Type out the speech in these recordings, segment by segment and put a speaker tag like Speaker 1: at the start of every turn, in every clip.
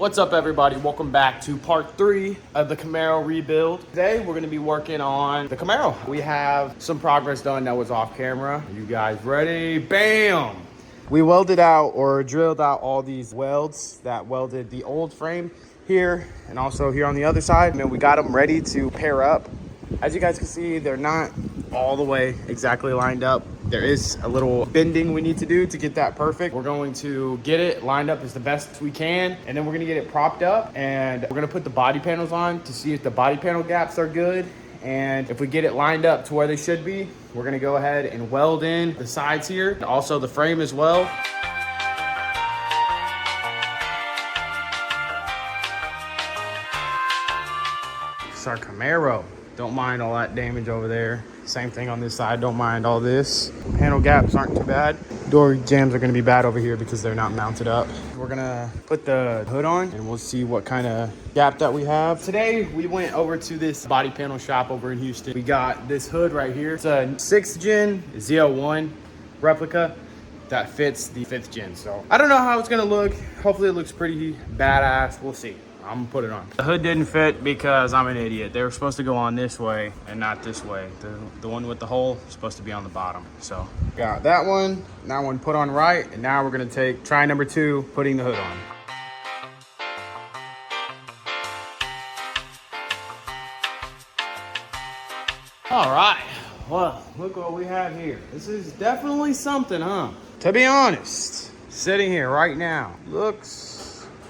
Speaker 1: What's up, everybody? Welcome back to part 3 of the Camaro rebuild. Today we're going to be working on the Camaro. We have some progress done that was off camera. Are you guys ready? Bam! We welded out or drilled out all these welds that welded the old frame here and also here on the other side, and then we got them ready to pair up. As you guys can see, they're not all the way exactly lined up. There is a little bending we need to do to get that perfect. We're going to get it lined up as the best we can, and then we're gonna get it propped up, and we're gonna put the body panels on to see if the body panel gaps are good. And if we get it lined up to where they should be, we're gonna go ahead and weld in the sides here, and also the frame as well. It's our Camaro. Don't mind all that damage over there. Same thing on this side, don't mind all this. Panel gaps aren't too bad. Door jams are gonna be bad over here because they're not mounted up. We're gonna put the hood on and we'll see what kind of gap that we have. Today, we went over to this body panel shop over in Houston. We got this hood right here. It's a 6th gen Z01 replica that fits the 5th gen. So I don't know how it's gonna look. Hopefully it looks pretty badass. We'll see. I'm gonna put it on. The hood didn't fit because I'm an idiot. They were supposed to go on this way and not this way. The one with the hole is supposed to be on the bottom. So got that one put on right, and now we're gonna try number 2, putting the hood on. All right, well, look what we have here. This is definitely something, huh? To be honest, sitting here right now, looks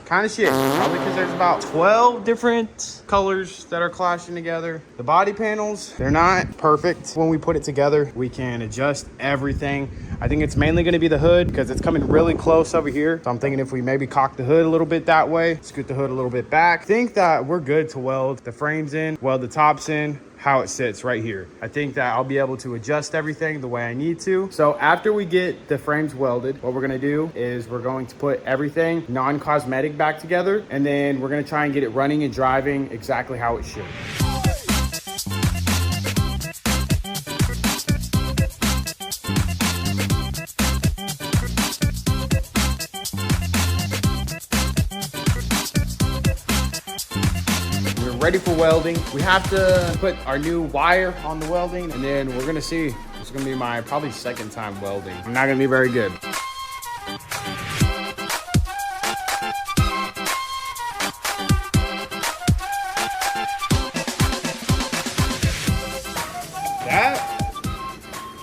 Speaker 1: kind of shit, probably because there's about 12 different colors that are clashing together. The body panels, they're not perfect. When we put it together, we can adjust everything. I think it's mainly gonna be the hood because it's coming really close over here. So I'm thinking if we maybe cock the hood a little bit that way, scoot the hood a little bit back, I think that we're good to weld the frames in, weld the tops in, how it sits right here. I think that I'll be able to adjust everything the way I need to. So after we get the frames welded, what we're gonna do is we're going to put everything non-cosmetic back together, and then we're gonna try and get it running and driving exactly how it should. Ready for welding. We have to put our new wire on the welding, and then we're gonna see. It's gonna be my probably 2nd time welding. I'm not gonna be very good. That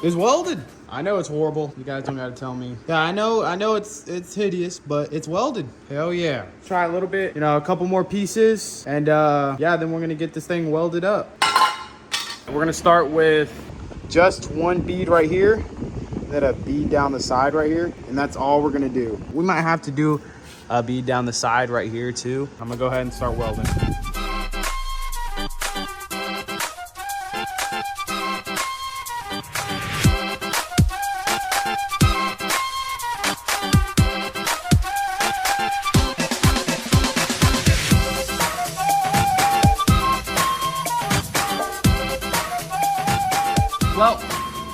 Speaker 1: is welded. I know it's horrible. You guys don't gotta tell me. Yeah, I know it's hideous, but it's welded. Hell yeah. Try a little bit, a couple more pieces, and yeah, then we're gonna get this thing welded up. We're gonna start with just one bead right here, then a bead down the side right here, and that's all we're gonna do. We might have to do a bead down the side right here too. I'm gonna go ahead and start welding. Well,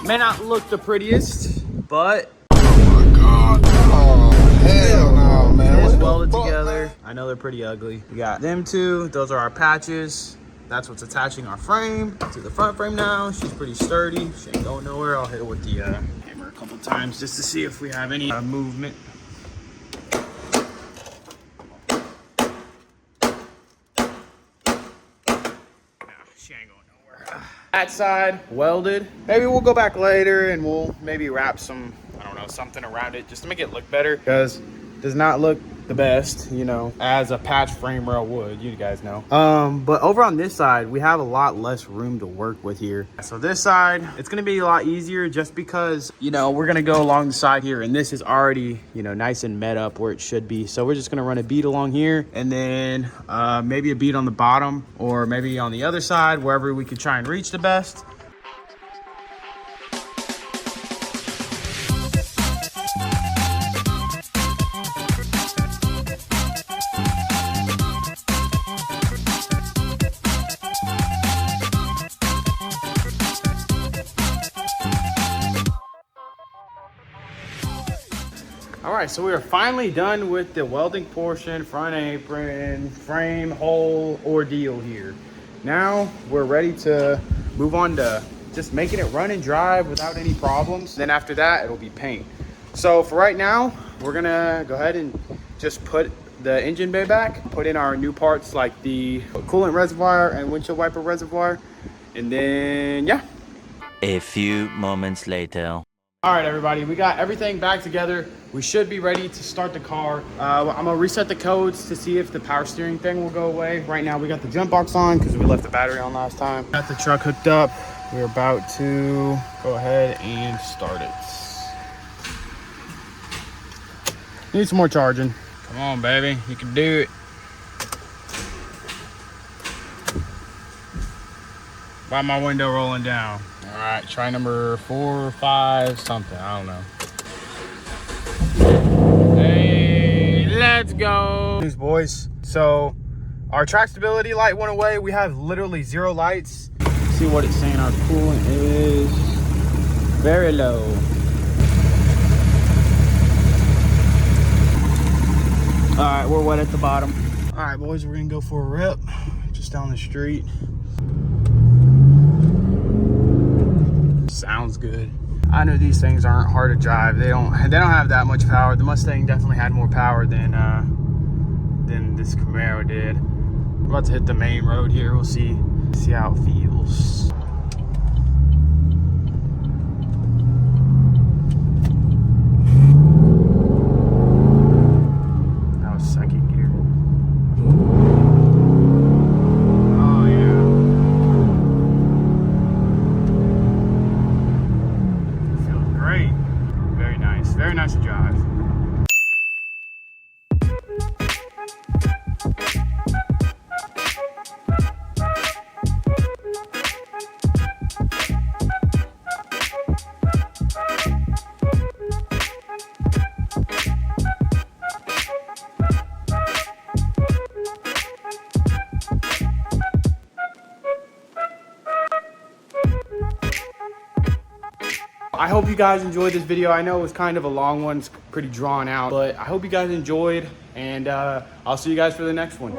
Speaker 1: may not look the prettiest, but
Speaker 2: oh my god, oh hell no, man.
Speaker 1: It's welded together. I know they're pretty ugly. We got them two, those are our patches. That's what's attaching our frame to the front frame now. She's pretty sturdy, she ain't going nowhere. I'll hit it with the hammer a couple times just to see if we have any movement. She ain't going nowhere. That side welded. Maybe we'll go back later and we'll maybe wrap some, I don't know, something around it just to make it look better, because it does not look the best, as a patch frame rail would, you guys know. But over on this side, we have a lot less room to work with here. So this side, it's gonna be a lot easier just because, we're gonna go along the side here, and this is already, nice and met up where it should be. So we're just gonna run a bead along here, and then maybe a bead on the bottom, or maybe on the other side, wherever we could try and reach the best. All right, so we are finally done with the welding portion, front apron, frame, whole ordeal here. Now we're ready to move on to just making it run and drive without any problems. Then after that, it'll be paint. So for right now, we're gonna go ahead and just put the engine bay back, put in our new parts like the coolant reservoir and windshield wiper reservoir, and then yeah.
Speaker 3: A few moments later.
Speaker 1: All right, everybody, we got everything back together. We should be ready to start the car. I'm gonna reset the codes to see if the power steering thing will go away. Right now, we got the jump box on because we left the battery on last time. Got the truck hooked up. We're about to go ahead and start it. Need some more charging. Come on, baby, you can do it. Why my window rolling down? All right, try number 4 or 5, something, I don't know. Hey, let's go. These boys. So our track stability light went away. We have literally 0 lights. See what it's saying. Our coolant is very low. All right, we're wet at the bottom. All right, boys, we're gonna go for a rip just down the street. Sounds good. I know these things aren't hard to drive. They don't have that much power. The Mustang definitely had more power than this Camaro did. We're about to hit the main road here. We'll see how it feels. That was second gear. Oh yeah. Feels great. Very nice. Very nice to drive. I hope you guys enjoyed this video. I know it was kind of a long one. It's pretty drawn out, but I hope you guys enjoyed, and I'll see you guys for the next one.